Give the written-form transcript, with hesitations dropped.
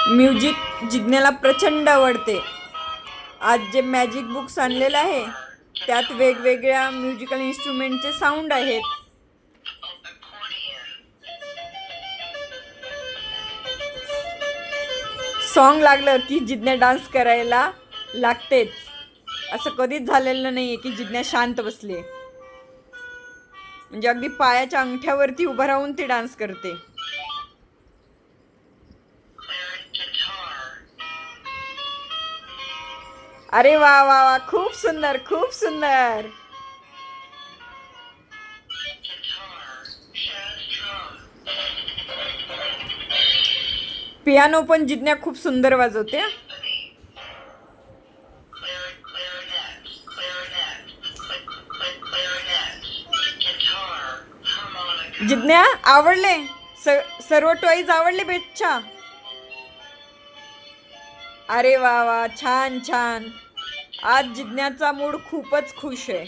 Music जिज्ञाला प्रचंड आवडते. आज जे मॅजिक बुक्स आणलेलं आहे त्यात वेगवेगळ्या म्युझिकल इन्स्ट्रुमेंटचे साऊंड आहेत. सॉन्ग लागलं की जिज्ञा डान्स करायला लागतेच. असं कधीच झालेलं नाहीये की जिज्ञा शांत बसले. म्हणजे अगदी पायाच्या अंगठ्यावरती उभं राहून ती डान्स करते. अरे वा वा वा, खूप सुंदर, खूप सुंदर. पियानो पण जिज्ञा खूप सुंदर वाजवते. जिज्ञा आवडले? सर्व टॉईज आवडले बेटच्या? अरे वा वा, छान छान. आज जिज्ञाचा मूड खूपच खुश आहे.